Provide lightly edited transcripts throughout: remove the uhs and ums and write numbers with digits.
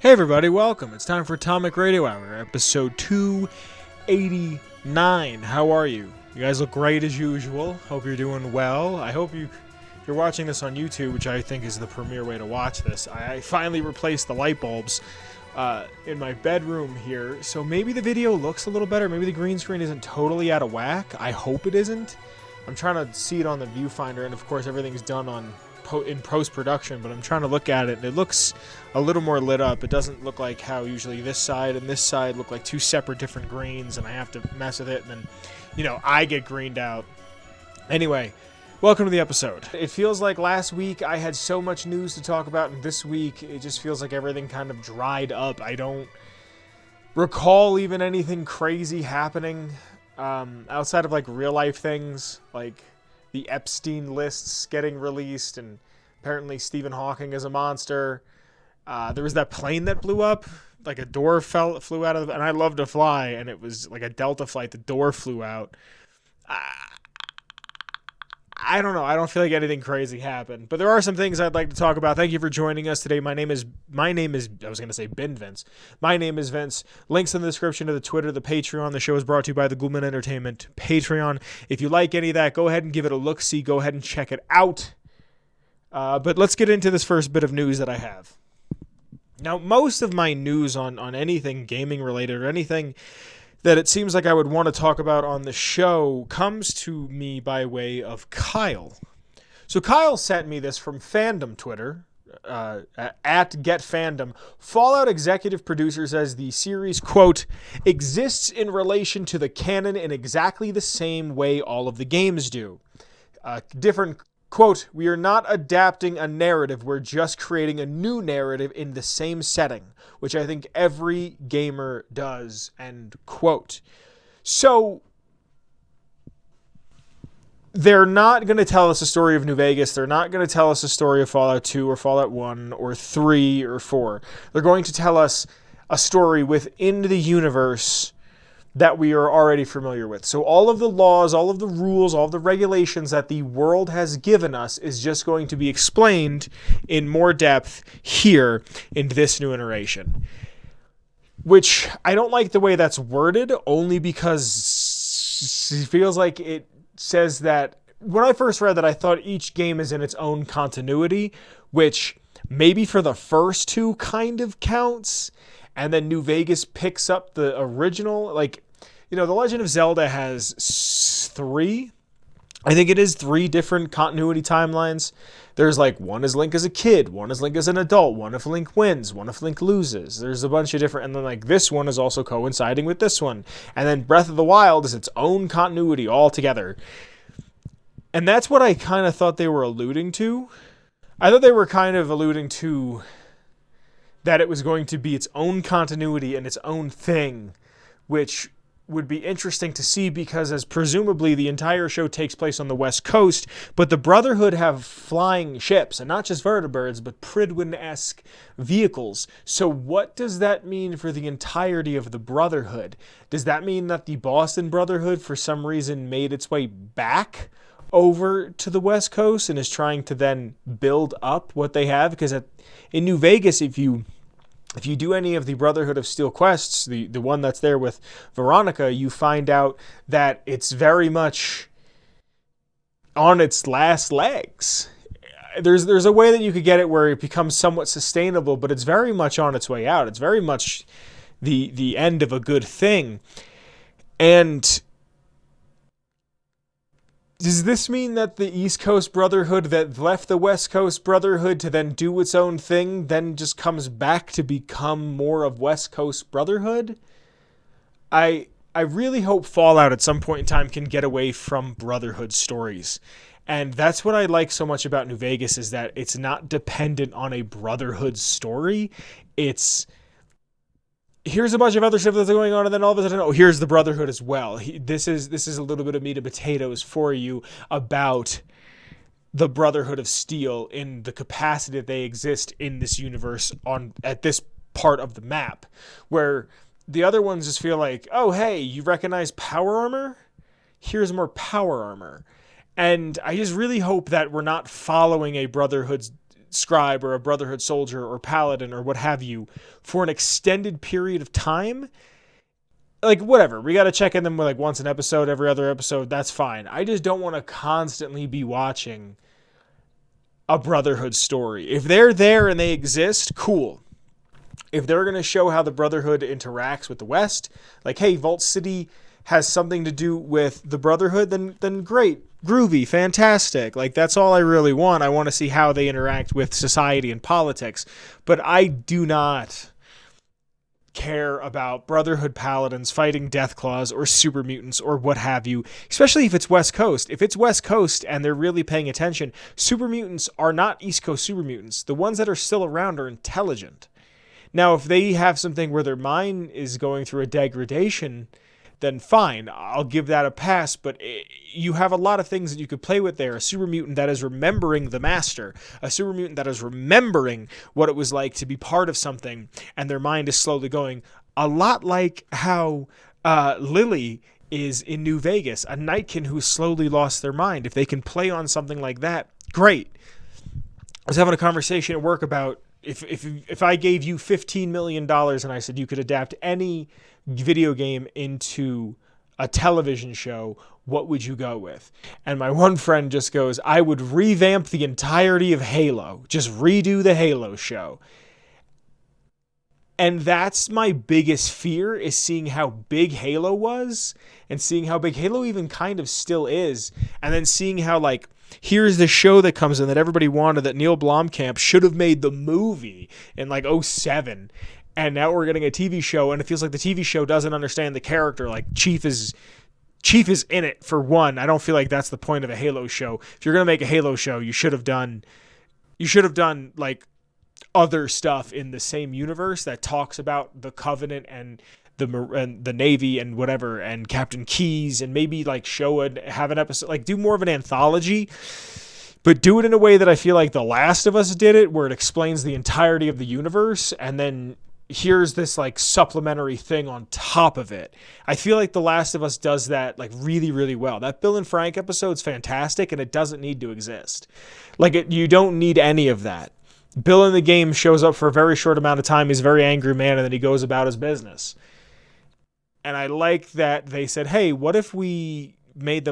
Hey everybody, welcome. It's time for Atomic Radio Hour, episode 289. How are you? You guys look great as usual. Hope you're doing well. I hope if you're watching this on YouTube, which I think is the premier way to watch this. I finally replaced the light bulbs in my bedroom here, so maybe the video looks a little better. Maybe the green screen isn't totally out of whack. I hope it isn't. I'm trying to see it on the viewfinder, and of course everything's done in post-production, but I'm trying to look at it, and it looks a little more lit up. It doesn't look like how usually this side and this side look like two separate different greens, and I have to mess with it, and then, I get greened out. Anyway, welcome to the episode. It feels like last week I had so much news to talk about, and this week it just feels like everything kind of dried up. I don't recall even anything crazy happening outside of, real-life things, like the Epstein lists getting released, and apparently Stephen Hawking is a monster. There was that plane that blew up, like a door flew out of, and I love to fly, and it was like a Delta flight. The door flew out. I don't know. I don't feel like anything crazy happened, but there are some things I'd like to talk about. Thank you for joining us today. My name is I was going to say Ben Vince. My name is Vince. Links in the description to the Twitter, the Patreon. The show is brought to you by the Goulman Entertainment Patreon. If you like any of that, go ahead and give it a look-see. Go ahead and check it out. But let's get into this first bit of news that I have. Now, most of my news on anything gaming related or anything that it seems like I would want to talk about on the show comes to me by way of Kyle. So Kyle sent me this from Fandom Twitter, at GetFandom. Fallout executive producer says the series, quote, exists in relation to the canon in exactly the same way all of the games do. Different, quote, we are not adapting a narrative, we're just creating a new narrative in the same setting, which I think every gamer does, end quote. So, they're not going to tell us a story of New Vegas. They're not going to tell us a story of Fallout 2 or Fallout 1 or 3 or 4. They're going to tell us a story within the universe that we are already familiar with. So all of the laws, all of the rules, all of the regulations that the world has given us is just going to be explained in more depth here in this new iteration. Which I don't like the way that's worded, only because it feels like it says that when I first read that, I thought each game is in its own continuity, which maybe for the first two kind of counts. And then New Vegas picks up the original, The Legend of Zelda has three different continuity timelines. There's one is Link as a kid, one is Link as an adult, one if Link wins, one if Link loses. There's a bunch of different, and then this one is also coinciding with this one. And then Breath of the Wild is its own continuity altogether. And that's what I kind of thought they were alluding to. I thought they were kind of alluding to that it was going to be its own continuity and its own thing, which would be interesting to see because as presumably the entire show takes place on the West Coast, but the Brotherhood have flying ships, and not just vertibirds, but Prydwen-esque vehicles. So what does that mean for the entirety of the Brotherhood? Does that mean that the Boston Brotherhood for some reason made its way back over to the West Coast and is trying to then build up what they have? Because in New Vegas, if you do any of the Brotherhood of Steel quests, the one that's there with Veronica, you find out that it's very much on its last legs. There's a way that you could get it where it becomes somewhat sustainable, but it's very much on its way out. It's very much the end of a good thing. And does this mean that the East Coast Brotherhood that left the West Coast Brotherhood to then do its own thing then just comes back to become more of West Coast Brotherhood? I really hope Fallout at some point in time can get away from Brotherhood stories. And that's what I like so much about New Vegas, is that it's not dependent on a Brotherhood story. It's here's a bunch of other stuff that's going on, and then all of a sudden, here's the Brotherhood as well. This is a little bit of meat and potatoes for you about the Brotherhood of Steel in the capacity that they exist in this universe at this part of the map, where the other ones just feel like, oh, hey, you recognize power armor? Here's more power armor. And I just really hope that we're not following a Brotherhood's scribe or a Brotherhood soldier or paladin or what have you for an extended period of time, like, whatever. We got to check in them like once an episode, every other episode. That's fine. I just don't want to constantly be watching a Brotherhood story. If they're there and they exist, cool. If they're going to show how the Brotherhood interacts with the West, like, hey, Vault City has something to do with the Brotherhood, then great. Groovy, fantastic. Like, that's all I really want. I want to see how they interact with society and politics. But I do not care about Brotherhood paladins fighting Deathclaws or super mutants or what have you, especially if it's West Coast. If it's West Coast and they're really paying attention, super mutants are not East Coast super mutants. The ones that are still around are intelligent. Now, if they have something where their mind is going through a degradation, then fine, I'll give that a pass, but you have a lot of things that you could play with there. A super mutant that is remembering the master, a super mutant that is remembering what it was like to be part of something, and their mind is slowly going, a lot like how Lily is in New Vegas, a Nightkin who slowly lost their mind. If they can play on something like that, great. I was having a conversation at work about if I gave you $15 million and I said you could adapt any video game into a television show, what would you go with? And my one friend just goes, I would revamp the entirety of Halo. Just redo the Halo show. And that's my biggest fear, is seeing how big Halo was and seeing how big Halo even kind of still is. And then seeing how, like, here's the show that comes in that everybody wanted, that Neil Blomkamp should have made the movie in like 2007. And now we're getting a TV show, and it feels like the TV show doesn't understand the character. Like, Chief is in it for one. I don't feel like that's the point of a Halo show. If you're going to make a Halo show, you should have done like other stuff in the same universe that talks about the Covenant and the Navy and whatever, and Captain Keyes, and maybe like have an episode, like do more of an anthology, but do it in a way that I feel like The Last of Us did it, where it explains the entirety of the universe, and then here's this like supplementary thing on top of it. I feel like The Last of Us does that like really, really well. That Bill and Frank episode's fantastic, and it doesn't need to exist. Like, you don't need any of that. Bill in the game shows up for a very short amount of time. He's a very angry man, and then he goes about his business. And I like that they said, hey, what if we made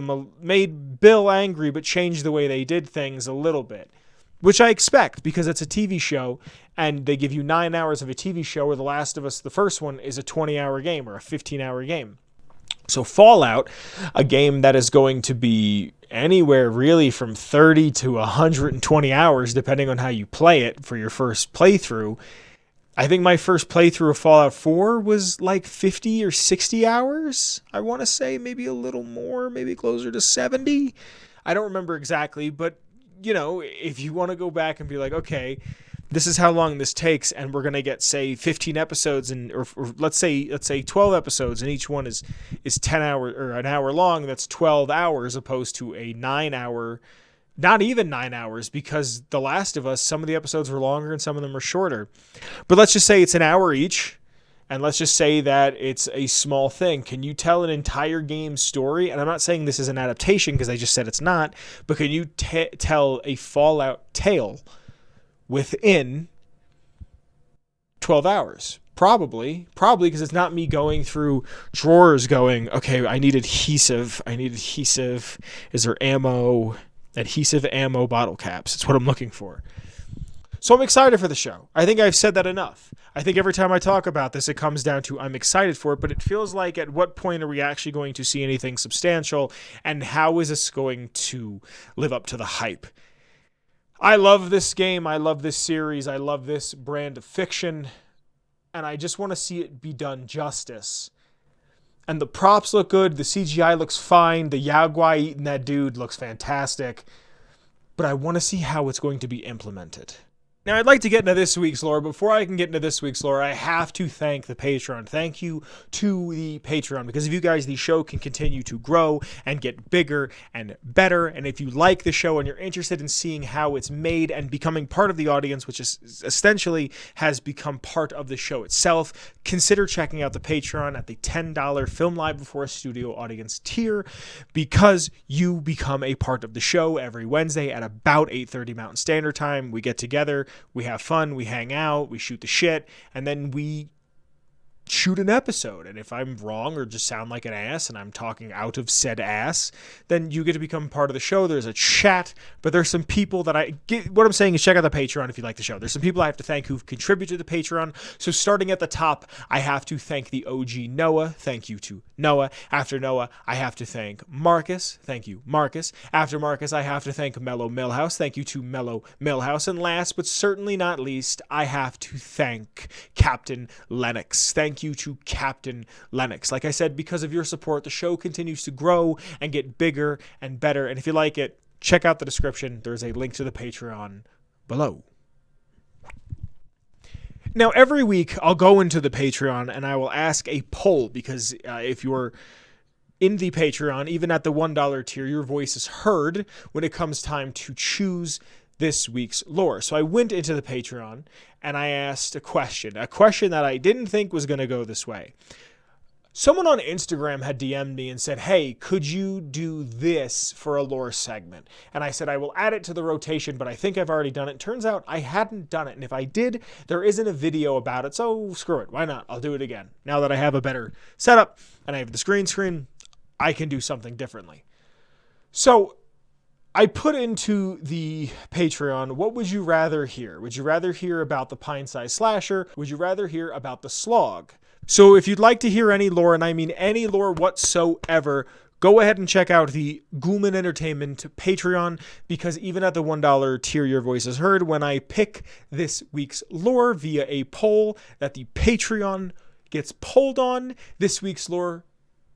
Bill angry but changed the way they did things a little bit? Which I expect, because it's a TV show, and they give you 9 hours of a TV show, where The Last of Us, the first one, is a 20-hour game or a 15-hour game. So Fallout, a game that is going to be anywhere really from 30 to 120 hours, depending on how you play it for your first playthrough. I think my first playthrough of Fallout 4 was like 50 or 60 hours. I want to say maybe a little more, maybe closer to 70. I don't remember exactly, but you know, if you want to go back and be like, okay, this is how long this takes, and we're going to get, say, 15 episodes, or let's say 12 episodes, and each one is 10 hours or an hour long. That's 12 hours opposed to a 9 hour, not even 9 hours, because The Last of Us, some of the episodes were longer and some of them were shorter. But let's just say it's an hour each, and let's just say that it's a small thing. Can you tell an entire game story? And I'm not saying this is an adaptation, because I just said it's not, but can you tell a Fallout tale within 12 hours? Probably, because it's not me going through drawers going, okay, I need adhesive. Is there ammo? Adhesive ammo bottle caps. It's what I'm looking for. So I'm excited for the show. I think I've said that enough. I think every time I talk about this, it comes down to I'm excited for it, but it feels like, at what point are we actually going to see anything substantial, and how is this going to live up to the hype? I love this game. I love this series. I love this brand of fiction, and I just want to see it be done justice. And the props look good. The CGI looks fine. The Yaguai eating that dude looks fantastic. But I want to see how it's going to be implemented. Now, I'd like to get into this week's lore. Before I can get into this week's lore, I have to thank the Patreon. Thank you to the Patreon, because of you guys, the show can continue to grow and get bigger and better. And if you like the show and you're interested in seeing how it's made and becoming part of the audience, which is essentially has become part of the show itself, consider checking out the Patreon at the $10 Film Live Before a Studio audience tier, because you become a part of the show every Wednesday at about 8:30 Mountain Standard Time. We get together. We have fun, we hang out, we shoot the shit, and then we shoot an episode. And if I'm wrong or just sound like an ass and I'm talking out of said ass, then you get to become part of the show. There's a chat, but there's some people that what I'm saying is check out the Patreon if you like the show. There's some people I have to thank who've contributed to the Patreon. So starting at the top, I have to thank the OG Noah. Thank you to Noah. After Noah, I have to thank Marcus. Thank you, Marcus. After Marcus, I have to thank Mellow Milhouse. Thank you to Mellow Milhouse. And last but certainly not least, I have to thank Captain Leonox. Thank you to Captain Leonox. Like I said, because of your support, the show continues to grow and get bigger and better. And if you like it, check out the description. There's a link to the Patreon below. Now, every week I'll go into the Patreon and I will ask a poll, because if you're in the Patreon, even at the $1 tier, your voice is heard when it comes time to choose this week's lore. So I went into the Patreon and I asked a question that I didn't think was going to go this way. Someone on Instagram had DM'd me and said, hey, could you do this for a lore segment? And I said, I will add it to the rotation, but I think I've already done it. Turns out I hadn't done it. And if I did, there isn't a video about it. So screw it. Why not? I'll do it again. Now that I have a better setup and I have the screen, I can do something differently. So I put into the Patreon, what would you rather hear? Would you rather hear about the pint-sized slasher? Would you rather hear about the slog? So if you'd like to hear any lore, and I mean any lore whatsoever, go ahead and check out the Ghoulman Entertainment Patreon, because even at the $1 tier, your voice is heard when I pick this week's lore via a poll that the Patreon gets polled on. This week's lore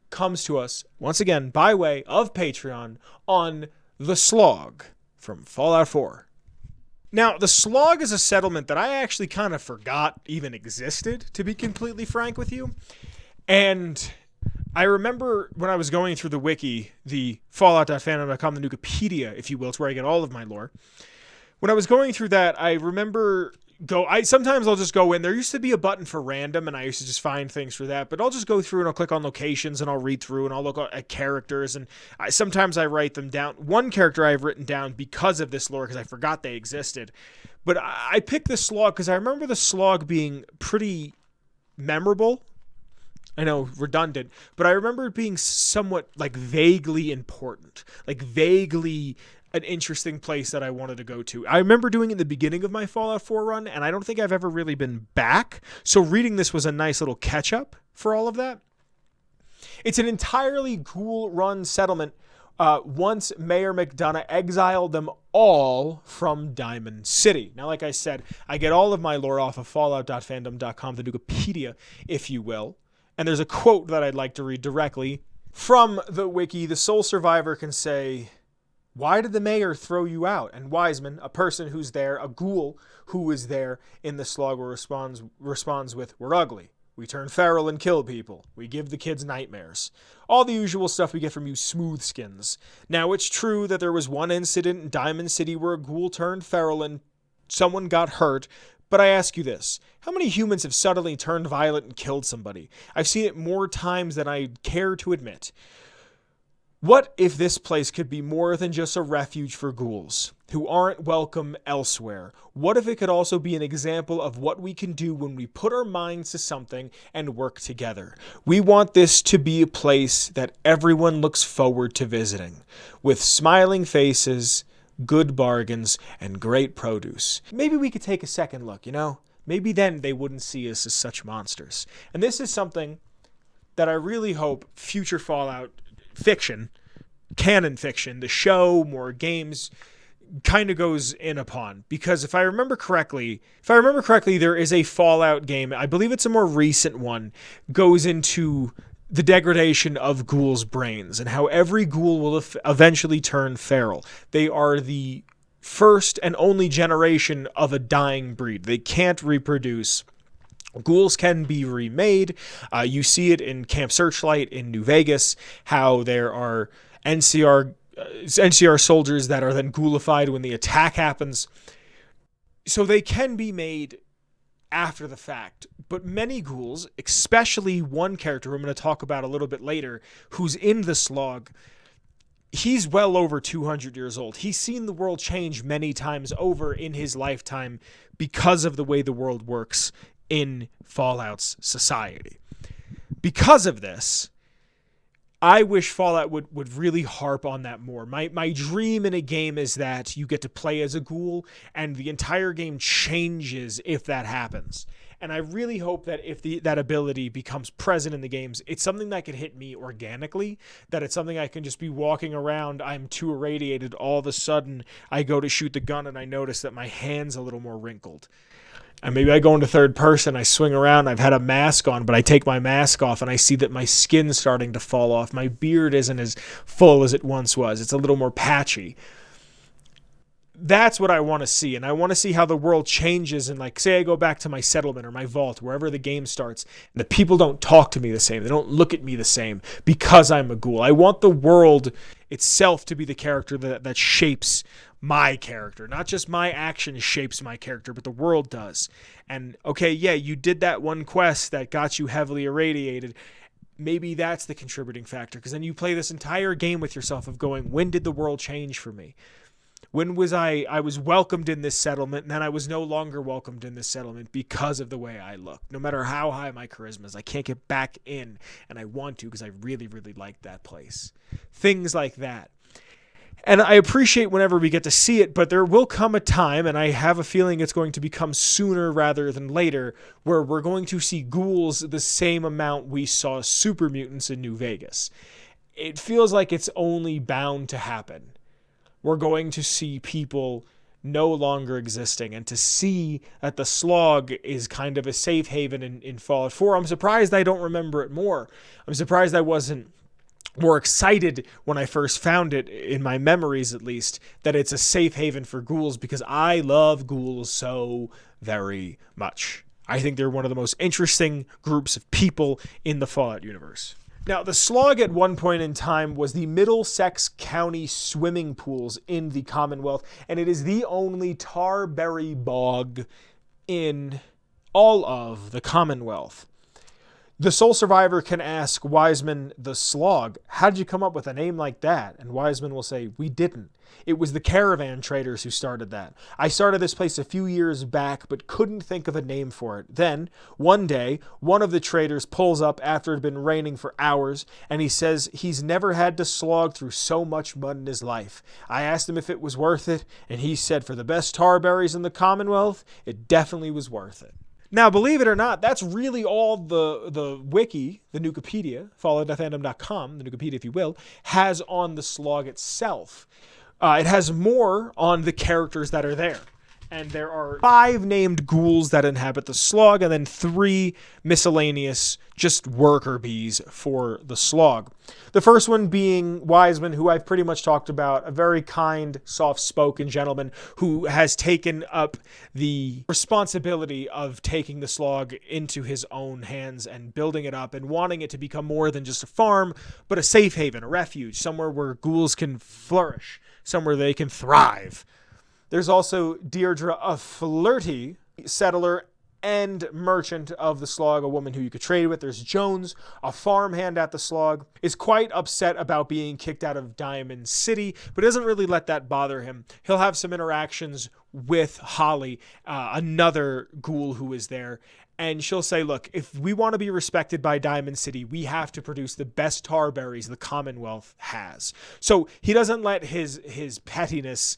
comes to us, once again, by way of Patreon on the Slog from Fallout 4. Now, the Slog is a settlement that I actually kind of forgot even existed, to be completely frank with you. And I remember when I was going through the wiki, the fallout.fandom.com, the Nukipedia, if you will, it's where I get all of my lore. When I was going through that, I remember sometimes I'll just go in. There used to be a button for random, and I used to just find things for that. But I'll just go through and I'll click on locations and I'll read through and I'll look at characters, and sometimes I write them down. One character I've written down because of this lore, because I forgot they existed. But I picked the Slog because I remember the Slog being pretty memorable. I know, redundant, but I remember it being somewhat like vaguely important, like vaguely an interesting place that I wanted to go to. I remember doing it in the beginning of my Fallout 4 run, and I don't think I've ever really been back. So reading this was a nice little catch-up for all of that. It's an entirely ghoul-run settlement once Mayor McDonough exiled them all from Diamond City. Now, like I said, I get all of my lore off of fallout.fandom.com, the Nukipedia, if you will. And there's a quote that I'd like to read directly from the wiki. The sole survivor can say, "Why did the mayor throw you out?" And Wiseman, a person who's there, a ghoul who is there in the Slog, responds with, "We're ugly. We turn feral and kill people. We give the kids nightmares." All the usual stuff we get from you smooth skins. Now, it's true that there was one incident in Diamond City where a ghoul turned feral and someone got hurt. But I ask you this, how many humans have suddenly turned violent and killed somebody? I've seen it more times than I care to admit. What if this place could be more than just a refuge for ghouls who aren't welcome elsewhere? What if it could also be an example of what we can do when we put our minds to something and work together? We want this to be a place that everyone looks forward to visiting, with smiling faces, good bargains, and great produce. Maybe we could take a second look, Maybe then they wouldn't see us as such monsters. And this is something that I really hope future Fallout fiction, canon fiction, the show, more games, kind of goes in upon. Because if I remember correctly, there is a Fallout game, I believe it's a more recent one, goes into the degradation of ghouls' brains and how every ghoul will eventually turn feral. They are the first and only generation of a dying breed. They can't reproduce. Ghouls can be remade. You see it in Camp Searchlight in New Vegas, how there are NCR soldiers that are then ghoulified when the attack happens. So they can be made after the fact. But many ghouls, especially one character I'm going to talk about a little bit later, who's in the slog, he's well over 200 years old. He's seen the world change many times over in his lifetime because of the way the world works in Fallout's society. Because of this, I wish Fallout would really harp on that more. My dream in a game is that you get to play as a ghoul and the entire game changes if that happens. And I really hope that if that ability becomes present in the games, it's something that can hit me organically, that it's something I can just be walking around, I'm too irradiated, all of a sudden I go to shoot the gun and I notice that my hand's a little more wrinkled. And maybe I go into third person, I swing around, I've had a mask on, but I take my mask off and I see that my skin's starting to fall off. My beard isn't as full as it once was. It's a little more patchy. That's what I want to see. And I want to see how the world changes. And like, say I go back to my settlement or my vault, wherever the game starts, and the people don't talk to me the same. They don't look at me the same because I'm a ghoul. I want the world itself to be the character that shapes my character. Not just my action shapes my character, but the world does. And okay, yeah, you did that one quest that got you heavily irradiated. Maybe that's the contributing factor, because then you play this entire game with yourself of going, when did the world change for me? When was I was welcomed in this settlement, and then I was no longer welcomed in this settlement because of the way I look. No matter how high my charisma is, I can't get back in, and I want to because I really, really like that place. Things like that. And I appreciate whenever we get to see it, but there will come a time, and I have a feeling it's going to become sooner rather than later, where we're going to see ghouls the same amount we saw super mutants in New Vegas. It feels like it's only bound to happen. We're going to see people no longer existing, and to see that the slog is kind of a safe haven in Fallout 4, I'm surprised I don't remember it more. I'm surprised I wasn't more excited when I first found it, in my memories at least, that it's a safe haven for ghouls, because I love ghouls so very much. I think they're one of the most interesting groups of people in the Fallout universe. Now, the slog at one point in time was the Middlesex County swimming pools in the Commonwealth, and it is the only tarberry bog in all of the Commonwealth. The sole survivor can ask Wiseman the Slog, how did you come up with a name like that? And Wiseman will say, we didn't. It was the caravan traders who started that. I started this place a few years back, but couldn't think of a name for it. Then, one day, one of the traders pulls up after it had been raining for hours, and he says he's never had to slog through so much mud in his life. I asked him if it was worth it, and he said for the best tarberries in the Commonwealth, it definitely was worth it. Now, believe it or not, that's really all the wiki, the Nukipedia, fallout.fandom.com, the Nukipedia if you will, has on the slog itself. It has more on the characters that are there. And there are 5 named ghouls that inhabit the slog, and then 3 miscellaneous just worker bees for the slog. The first one being Wiseman, who I've pretty much talked about, a very kind, soft-spoken gentleman who has taken up the responsibility of taking the slog into his own hands and building it up and wanting it to become more than just a farm, but a safe haven, a refuge, somewhere where ghouls can flourish, somewhere they can thrive. There's also Deirdre, a flirty settler and merchant of the slog, a woman who you could trade with. There's Jones, a farmhand at the slog, is quite upset about being kicked out of Diamond City, but doesn't really let that bother him. He'll have some interactions with Holly, another ghoul who is there, and she'll say, look, if we want to be respected by Diamond City, we have to produce the best tarberries the Commonwealth has. So he doesn't let his pettiness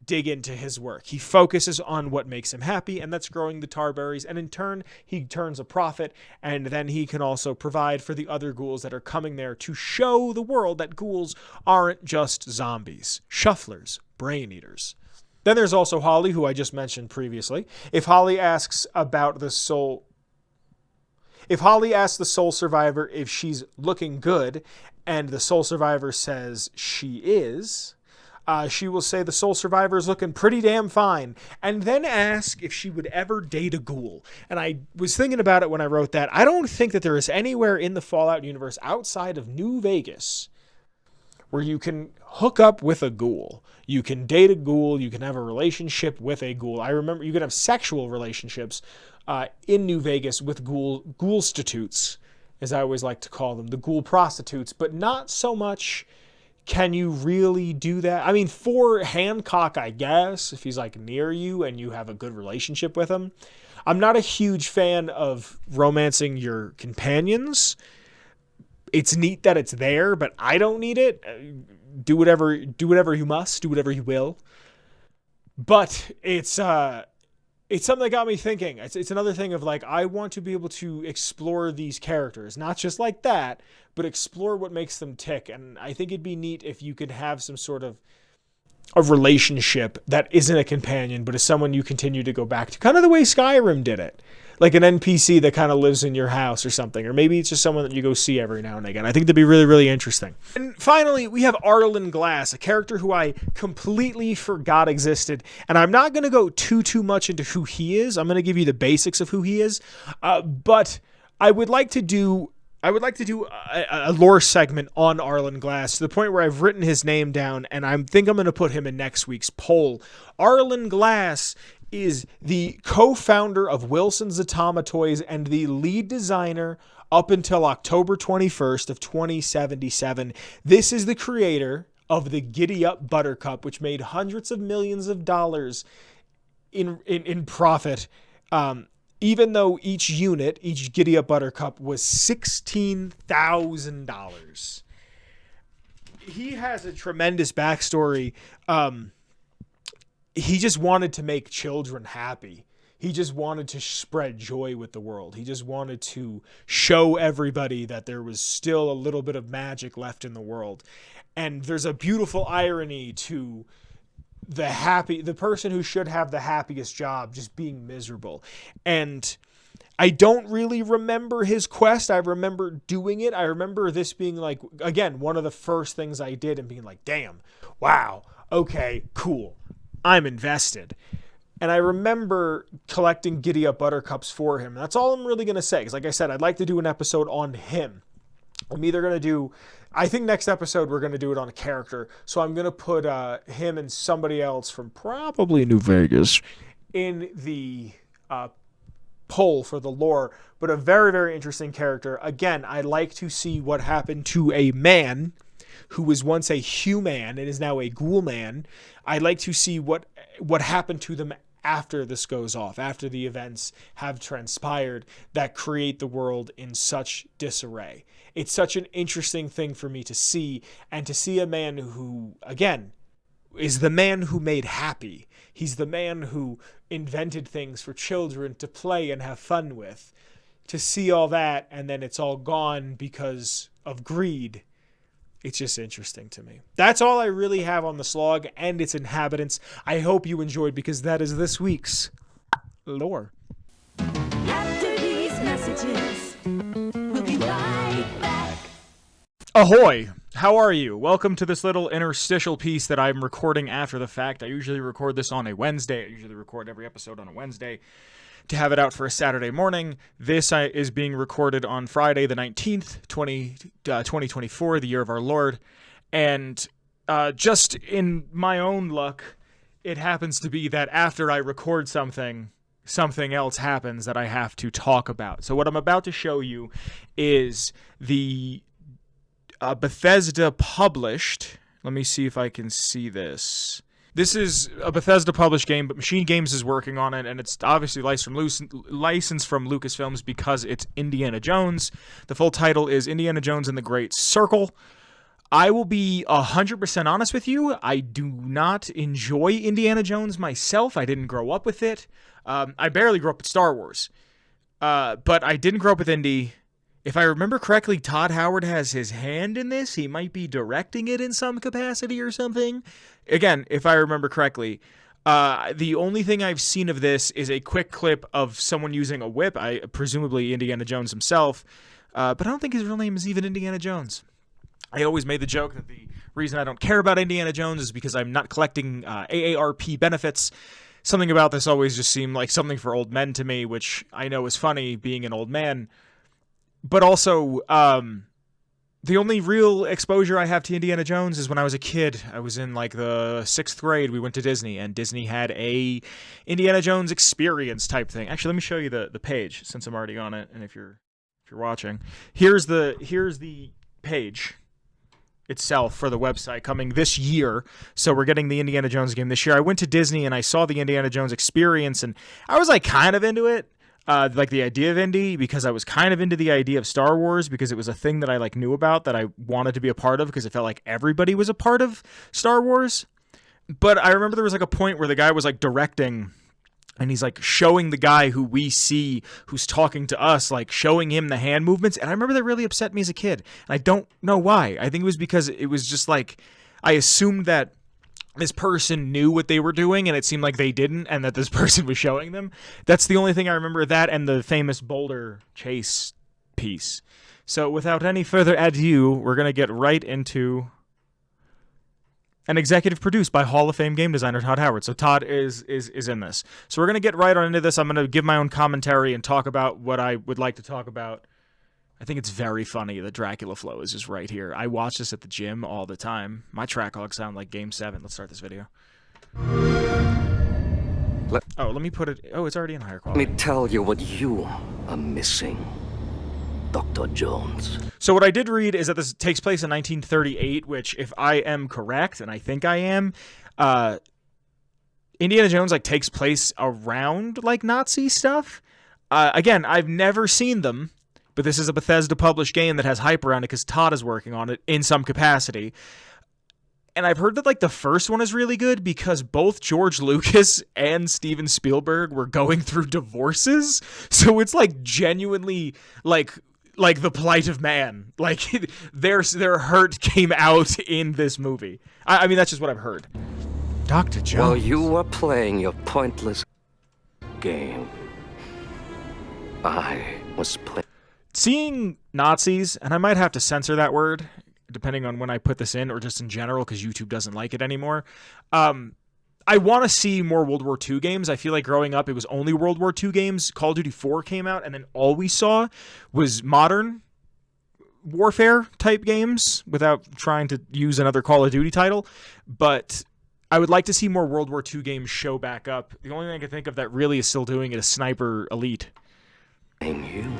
dig into his work. He focuses on what makes him happy, and that's growing the tarberries, and in turn he turns a profit, and then he can also provide for the other ghouls that are coming there to show the world that ghouls aren't just zombies, shufflers, brain eaters. Then there's also Holly, who I just mentioned previously. If Holly asks the soul survivor if she's looking good, and the soul survivor says she is, She will say the sole survivor is looking pretty damn fine, and then ask if she would ever date a ghoul. And I was thinking about it when I wrote that. I don't think that there is anywhere in the Fallout universe outside of New Vegas where you can hook up with a ghoul. You can date a ghoul. You can have a relationship with a ghoul. I remember you can have sexual relationships in New Vegas with ghoulstitutes, as I always like to call them, the ghoul prostitutes, but not so much. Can you really do that? I mean, for Hancock, I guess, if he's like near you and you have a good relationship with him. I'm not a huge fan of romancing your companions. It's neat that it's there, but I don't need it. Do whatever you must, do whatever you will. But it's something that got me thinking. It's another thing of like, I want to be able to explore these characters, not just like that, but explore what makes them tick. And I think it'd be neat if you could have some sort of a relationship that isn't a companion, but is someone you continue to go back to, kind of the way Skyrim did it. Like an NPC that kind of lives in your house or something. Or maybe it's just someone that you go see every now and again. I think that'd be really, really interesting. And finally, we have Arlen Glass, a character who I completely forgot existed. And I'm not going to go too much into who he is. I'm going to give you the basics of who he is. But I would like to do a lore segment on Arlen Glass to the point where I've written his name down, and I think I'm going to put him in next week's poll. Arlen Glass is the co-founder of Wilson's Automatoys and the lead designer up until October 21st of 2077. This is the creator of the Giddy Up Buttercup, which made hundreds of millions of dollars in profit, even though each Giddy Up Buttercup was $16,000. He has a tremendous backstory. He just wanted to make children happy. He just wanted to spread joy with the world. He just wanted to show everybody that there was still a little bit of magic left in the world. And there's a beautiful irony to the person who should have the happiest job just being miserable. And I don't really remember his quest. I remember doing it. I remember this being like, again, one of the first things I did and being like, damn, wow, okay, cool. I'm invested. And I remember collecting Giddy Up Buttercups for him. That's all I'm really going to say. Because like I said, I'd like to do an episode on him. I'm either going to do, I think next episode we're going to do it on a character. So I'm going to put him and somebody else from probably New Vegas in the poll for the lore. But a very, very interesting character. Again, I like to see what happened to a man who was once a human and is now a ghoul man. I'd like to see what happened to them after this goes off, after the events have transpired that create the world in such disarray. It's such an interesting thing for me to see, and to see a man who, again, is the man who made happy. He's the man who invented things for children to play and have fun with. To see all that, and then it's all gone because of greed. It's just interesting to me. That's all I really have on the slog and its inhabitants. I hope you enjoyed, because that is this week's lore. After these messages, we'll be right back. Ahoy! How are you? Welcome to this little interstitial piece that I'm recording after the fact. I usually record this on a Wednesday. I usually record every episode on a Wednesday to have it out for a Saturday morning. This is being recorded on Friday the 19th, 2024, the year of our Lord. And just in my own luck, it happens to be that after I record something else happens that I have to talk about. So what I'm about to show you is the Bethesda published. Let me see if I can see this. This is a Bethesda published game, but Machine Games is working on it, and it's obviously licensed from Lucasfilms because it's Indiana Jones. The full title is Indiana Jones and the Great Circle. I will be 100% honest with you. I do not enjoy Indiana Jones myself. I didn't grow up with it. I barely grew up with Star Wars. But I didn't grow up with Indy. If I remember correctly, Todd Howard has his hand in this. He might be directing it in some capacity or something. Again, if I remember correctly, the only thing I've seen of this is a quick clip of someone using a whip, presumably Indiana Jones himself, but I don't think his real name is even Indiana Jones. I always made the joke that the reason I don't care about Indiana Jones is because I'm not collecting AARP benefits. Something about this always just seemed like something for old men to me, which I know is funny being an old man. But also, the only real exposure I have to Indiana Jones is when I was a kid. I was in like the 6th grade. We went to Disney, and Disney had a Indiana Jones experience type thing. Actually, let me show you the page since I'm already on it. And if you're watching, here's the page itself for the website coming this year. So we're getting the Indiana Jones game this year. I went to Disney and I saw the Indiana Jones experience, and I was like kind of into it. Like the idea of Indy, because I was kind of into the idea of Star Wars, because it was a thing that I like knew about, that I wanted to be a part of, because it felt like everybody was a part of Star Wars. But I remember there was like a point where the guy was like directing, and he's like showing the guy who we see who's talking to us, like showing him the hand movements. And I remember that really upset me as a kid. And I don't know why. I think it was because it was just like, I assumed that this person knew what they were doing, and it seemed like they didn't, and that this person was showing them. That's the only thing I remember, that and the famous boulder chase piece. So without any further ado, we're going to get right into an executive produced by Hall of Fame game designer Todd Howard. So Todd is in this. So we're going to get right on into this. I'm going to give my own commentary and talk about what I would like to talk about. I think it's very funny that Dracula Flow is just right here. I watch this at the gym all the time. My track logs sound like Game 7. Let's start this video. Let me put it... Oh, it's already in higher quality. Let me tell you what you are missing, Dr. Jones. So what I did read is that this takes place in 1938, which, if I am correct, and I think I am, Indiana Jones like takes place around like Nazi stuff. Again, I've never seen them, but this is a Bethesda-published game that has hype around it because Todd is working on it in some capacity. And I've heard that like the first one is really good because both George Lucas and Steven Spielberg were going through divorces. So it's like genuinely like the plight of man. Like their hurt came out in this movie. I mean, that's just what I've heard. Dr. Jones. While you were playing your pointless game, I was playing. Seeing Nazis, and I might have to censor that word depending on when I put this in, or just in general because YouTube doesn't like it anymore. I want to see more World War II games. I feel like growing up, it was only World War II games. Call of Duty 4 came out, and then all we saw was modern warfare type games without trying to use another Call of Duty title. But I would like to see more World War II games show back up. The only thing I can think of that really is still doing it is Sniper Elite. You.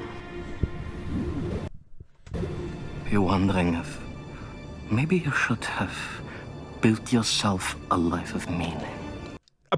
You're wondering if maybe you should have built yourself a life of meaning.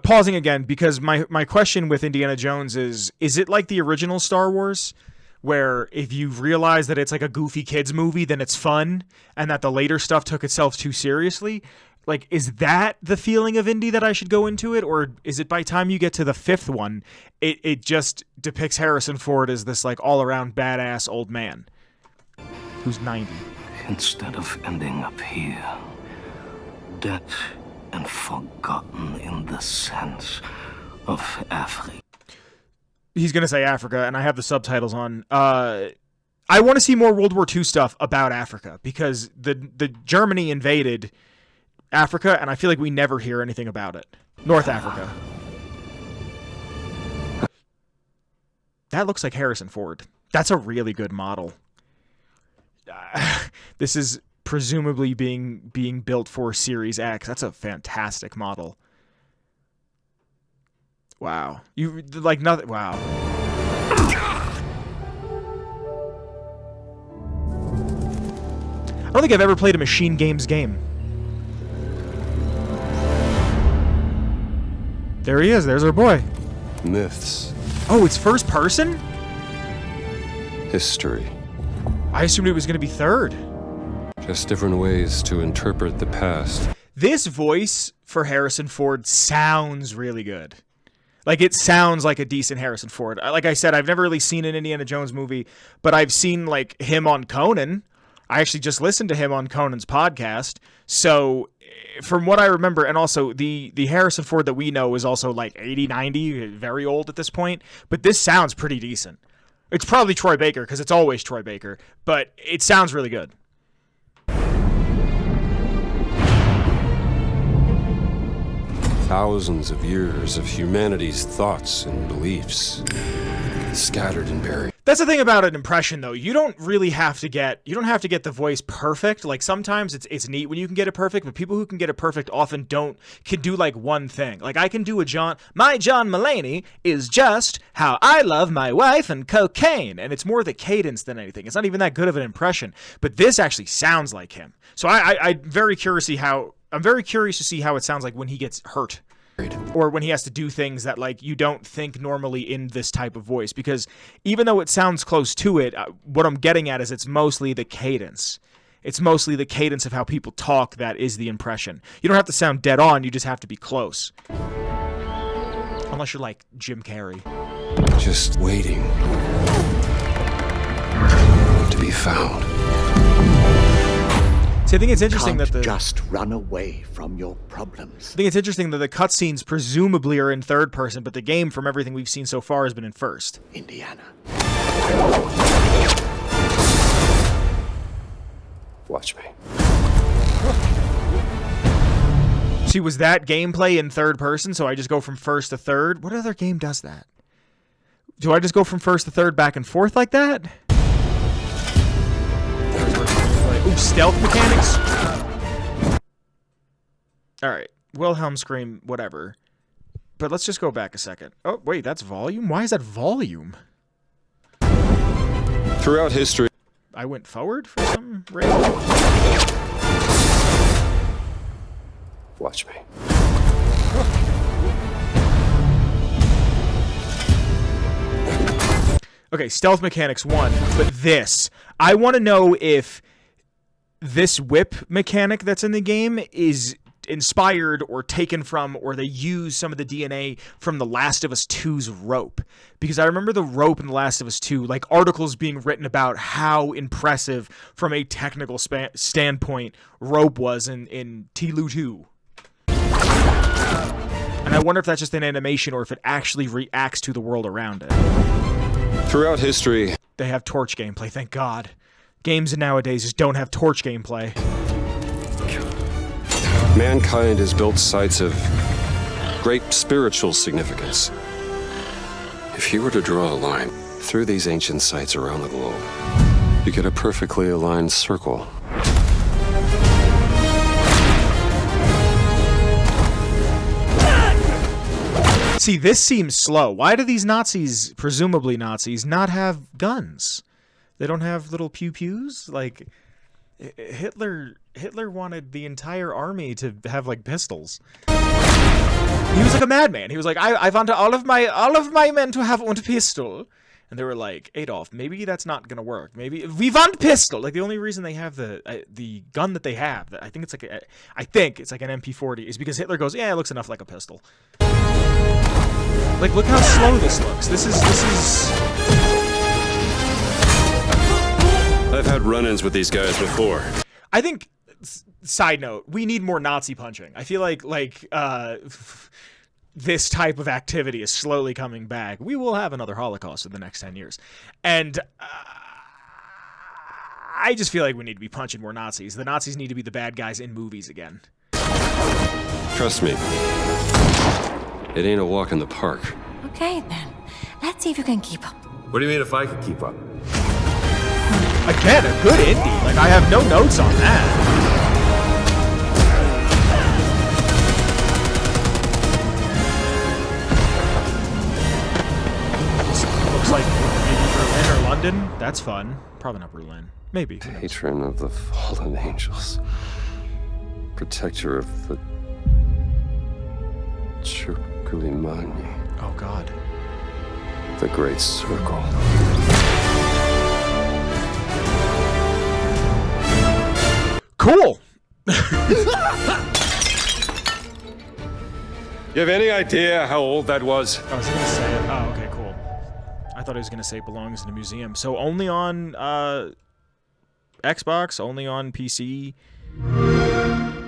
Pausing again, because my question with Indiana Jones is it like the original Star Wars, where if you realize that it's like a goofy kids movie, then it's fun, and that the later stuff took itself too seriously? Like, is that the feeling of Indy that I should go into it, or is it by the time you get to the 5th one, it just depicts Harrison Ford as this like all-around badass old man who's 90? Instead of ending up here, dead and forgotten in the sense of Africa. He's going to say Africa, and I have the subtitles on. I want to see more World War II stuff about Africa, because the Germany invaded Africa, and I feel like we never hear anything about it. North Africa. That looks like Harrison Ford. That's a really good model. This is presumably being built for Series X. That's a fantastic model. Wow. You like nothing. Wow. I don't think I've ever played a Machine Games game. There he is. There's our boy. Myths. Oh, it's first person? History. I assumed it was going to be third. Just different ways to interpret the past. This voice for Harrison Ford sounds really good. Like, it sounds like a decent Harrison Ford. Like I said, I've never really seen an Indiana Jones movie, but I've seen, like, him on Conan. I actually just listened to him on Conan's podcast. So, from what I remember, and also the Harrison Ford that we know is also, like, 80, 90, very old at this point. But this sounds pretty decent. It's probably Troy Baker, because it's always Troy Baker. But it sounds really good. thousands of years of humanity's thoughts and beliefs, scattered and buried. That's the thing about an impression, though. You don't have to get the voice perfect. Like, sometimes it's neat when you can get it perfect, but people who can get it perfect often can do like one thing. Like, I can do my John Mulaney is just how I love my wife and cocaine, and it's more the cadence than anything. It's not even that good of an impression, but this actually sounds like him. So I'm very curious to see how it sounds like when he gets hurt. Or when he has to do things that, like, you don't think normally in this type of voice. Because even though it sounds close to it, what I'm getting at is it's mostly the cadence. It's mostly the cadence of how people talk that is the impression. You don't have to sound dead on, you just have to be close. Unless you're like Jim Carrey. Just waiting to be found. See, I think it's interesting that just run away from your problems. I think it's interesting that the cutscenes presumably are in third person, but the game, from everything we've seen so far, has been in first. Indiana. Watch me. See, was that gameplay in third person, so I just go from first to third? What other game does that? Do I just go from first to third back and forth like that? Ooh, stealth mechanics? Alright, Wilhelm scream, whatever. But let's just go back a second. Oh, wait, that's volume? Why is that volume? Throughout history... I went forward for some reason? Watch me. Okay, stealth mechanics 1, but this. I want to know if this whip mechanic that's in the game is inspired or taken from, or they use some of the DNA from The Last of Us 2's rope. Because I remember the rope in The Last of Us 2, like articles being written about how impressive from a technical standpoint rope was in T-Lu 2. And I wonder if that's just an animation or if it actually reacts to the world around it. Throughout history... They have torch gameplay, thank God. Games nowadays just don't have torch gameplay. Mankind has built sites of great spiritual significance. If you were to draw a line through these ancient sites around the globe, you get a perfectly aligned circle. See, this seems slow. Why do these Nazis, presumably Nazis, not have guns? They don't have little pew-pews? Like, Hitler wanted the entire army to have, like, pistols. He was like a madman. He was like, I want all of my men to have one pistol. And they were like, Adolf, maybe that's not gonna work. Maybe we want pistol. Like, the only reason they have the gun that they have, I think it's like an MP40, is because Hitler goes, yeah, it looks enough like a pistol. Like, look how slow this looks. This is. I've had run-ins with these guys before. I think. Side note: we need more Nazi punching. I feel like this type of activity is slowly coming back. We will have another Holocaust in the next 10 years. And I just feel like we need to be punching more Nazis. The Nazis need to be the bad guys in movies again. Trust me, it ain't a walk in the park. Okay, then. Let's see if you can keep up. What do you mean if I could keep up? Again, a good indie. Like, I have no notes on that. Looks like maybe Berlin or London. That's fun. Probably not Berlin. Maybe. Patron of the fallen angels. Protector of the Circulimani. Oh, God. The Great Circle. Cool! You have any idea how old that was? I was gonna say it. Oh, okay, cool. I thought he was gonna say it belongs in a museum. So only on Xbox, only on PC.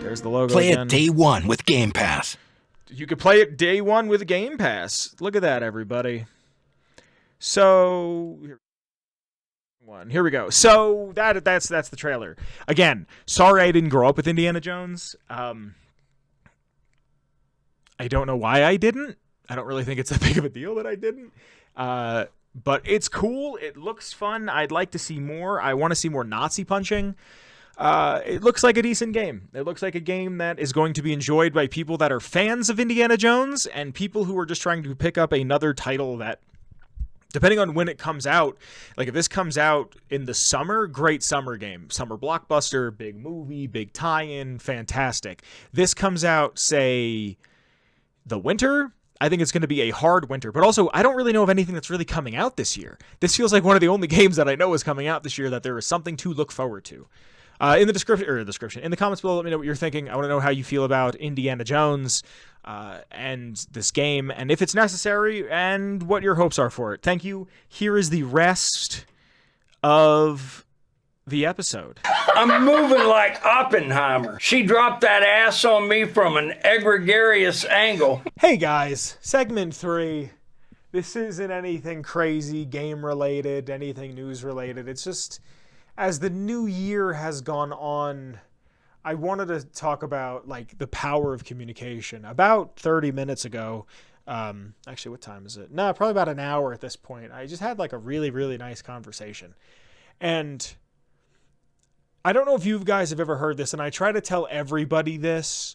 There's the logo Play again. it day one with Game Pass. You could play it day one with Game Pass. Look at that, everybody. So here we go. So that's the trailer. Again, sorry I didn't grow up with Indiana Jones. I I don't know why I didn't. I don't really think it's that big of a deal that I didn't. But it's cool. It looks fun. I'd like to see more. I want to see more Nazi punching. It looks like a decent game. It looks like a game that is going to be enjoyed by people that are fans of Indiana Jones and people who are just trying to pick up another title that, depending on when it comes out, like if this comes out in the summer, great summer game. Summer blockbuster, big movie, big tie-in, fantastic. This comes out, say, the winter, I think it's going to be a hard winter. But also, I don't really know of anything that's really coming out this year. This feels like one of the only games that I know is coming out this year that there is something to look forward to. In the description, in the comments below, let me know what you're thinking. I want to know how you feel about Indiana Jones and this game, and if it's necessary, and what your hopes are for it. Thank you. Here is the rest of the episode. I'm moving like Oppenheimer. She dropped that ass on me from an egregious angle. Hey guys, segment 3. This isn't anything crazy game related, anything news related. It's just, as the new year has gone on, I wanted to talk about like the power of communication. About 30 minutes ago, actually, what time is it? No, probably about an hour at this point. I just had like a really, really nice conversation. And I don't know if you guys have ever heard this, and I try to tell everybody this,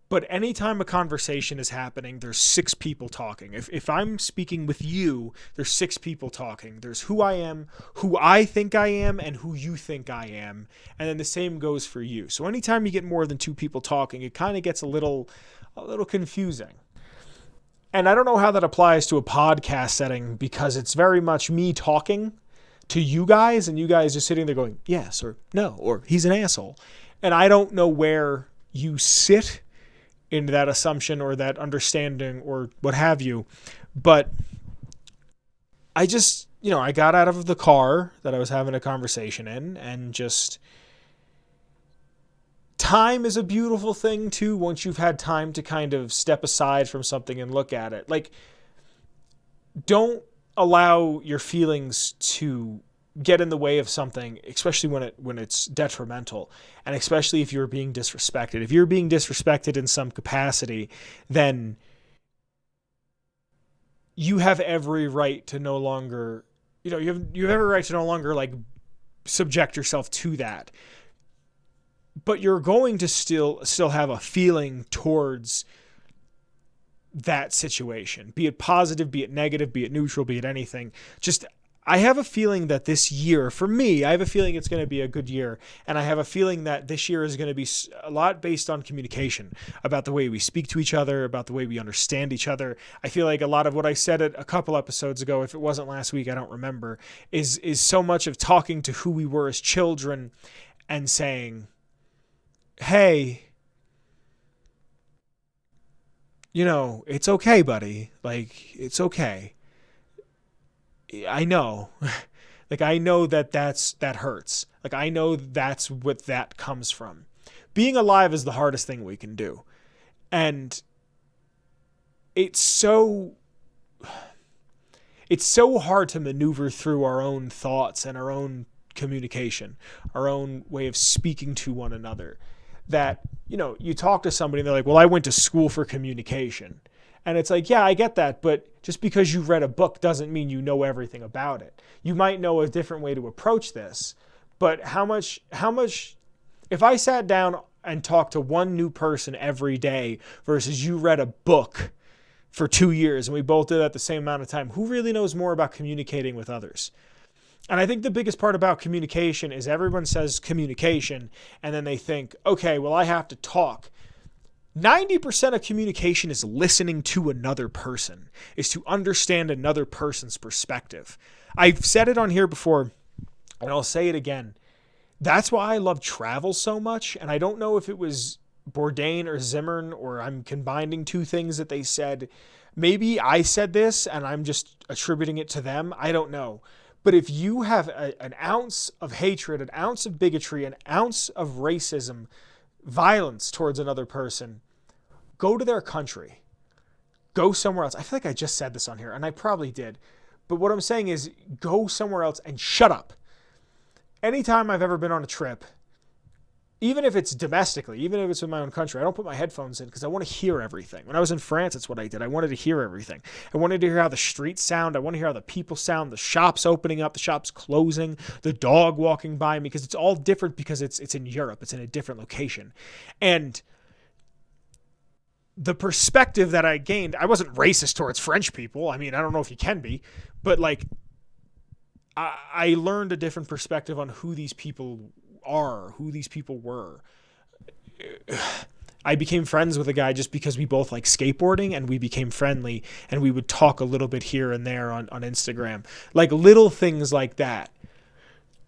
but anytime a conversation is happening, there's 6 people talking. If I'm speaking with you, there's 6 people talking. There's who I am, who I think I am, and who you think I am. And then the same goes for you. So anytime you get more than 2 people talking, it kind of gets a little confusing. And I don't know how that applies to a podcast setting, because it's very much me talking to you guys, and you guys just sitting there going, yes or no, or he's an asshole. And I don't know where you sit in that assumption or that understanding or what have you. But I just, I got out of the car that I was having a conversation in, and just, time is a beautiful thing too, once you've had time to kind of step aside from something and look at it. Like, don't allow your feelings to get in the way of something, especially when it's detrimental, and especially if you're being disrespected. If you're being disrespected in some capacity, then you have every right to no longer, you have every right to no longer like subject yourself to that. But you're going to still have a feeling towards that situation, be it positive, be it negative, be it neutral, be it anything. Just, I have a feeling that this year, for me, I have a feeling it's going to be a good year. And I have a feeling that this year is going to be a lot based on communication, about the way we speak to each other, about the way we understand each other. I feel like a lot of what I said a couple episodes ago, if it wasn't last week, I don't remember, is so much of talking to who we were as children and saying, hey, it's okay, buddy. Like, it's okay. I know. Like, I know that hurts. Like, I know that's what that comes from. Being alive is the hardest thing we can do. And it's so hard to maneuver through our own thoughts and our own communication, our own way of speaking to one another, that, you talk to somebody and they're like, well, I went to school for communication. And it's like, yeah, I get that. But just because you read a book doesn't mean you know everything about it. You might know a different way to approach this. But how much, if I sat down and talked to one new person every day versus you read a book for 2 years and we both did that the same amount of time, who really knows more about communicating with others? And I think the biggest part about communication is everyone says communication, and then they think, okay, well, I have to talk. 90% of communication is listening to another person, is to understand another person's perspective. I've said it on here before, and I'll say it again. That's why I love travel so much, and I don't know if it was Bourdain or Zimmern, or I'm combining 2 things that they said. Maybe I said this, and I'm just attributing it to them. I don't know. But if you have an ounce of hatred, an ounce of bigotry, an ounce of racism, violence towards another person, go to their country. Go somewhere else. I feel like I just said this on here, and I probably did. But what I'm saying is, go somewhere else and shut up. Anytime I've ever been on a trip, even if it's domestically, even if it's in my own country, I don't put my headphones in because I want to hear everything. When I was in France, that's what I did. I wanted to hear everything. I wanted to hear how the streets sound. I want to hear how the people sound, the shops opening up, the shops closing, the dog walking by me, because it's all different because it's in Europe. It's in a different location. And the perspective that I gained, I wasn't racist towards French people. I mean, I don't know if you can be, but like, I learned a different perspective on who these people are, who these people were. I became friends with a guy just because we both like skateboarding, and we became friendly, and we would talk a little bit here and there on Instagram, like little things like that.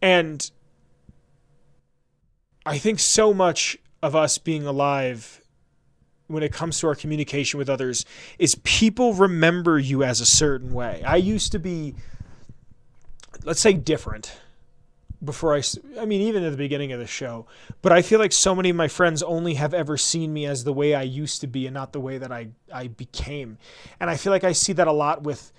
And I think so much of us being alive when it comes to our communication with others is people remember you as a certain way. I used to be, let's say, different before I mean, even at the beginning of the show, but I feel like so many of my friends only have ever seen me as the way I used to be and not the way that I became. And I feel like I see that a lot with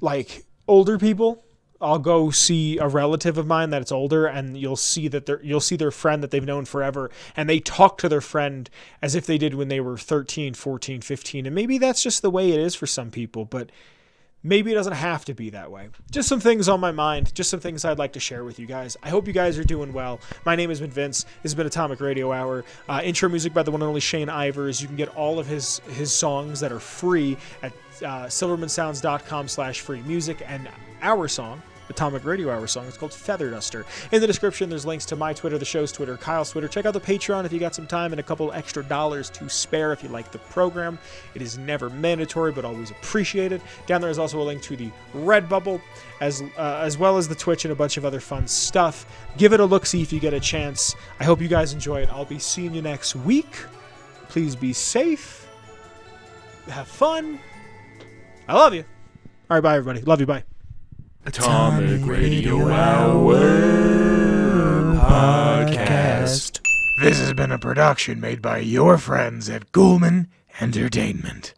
like older people. I'll go see a relative of mine that's older, and you'll see their friend that they've known forever, and they talk to their friend as if they did when they were 13, 14, 15. And maybe that's just the way it is for some people, but maybe it doesn't have to be that way. Just some things on my mind, just some things I'd like to share with you guys. I hope you guys are doing well. My name has been Vince. This has been Atomic Radio Hour. Intro music by the one and only Shane Ivers. You can get all of his songs that are free at silvermansounds.com/free music, and our song, Atomic Radio Hour song, it's called Feather Duster. In the description, there's links to my Twitter, the show's Twitter, Kyle's Twitter. Check out the Patreon if you got some time and a couple extra dollars to spare if you like the program. It is never mandatory, but always appreciated. Down there is also a link to the Redbubble, as well as the Twitch and a bunch of other fun stuff. Give it a look-see if you get a chance. I hope you guys enjoy it. I'll be seeing you next week. Please be safe. Have fun. I love you. All right, bye, everybody. Love you. Bye. Atomic Radio Hour Podcast. This has been a production made by your friends at Ghoulman Entertainment.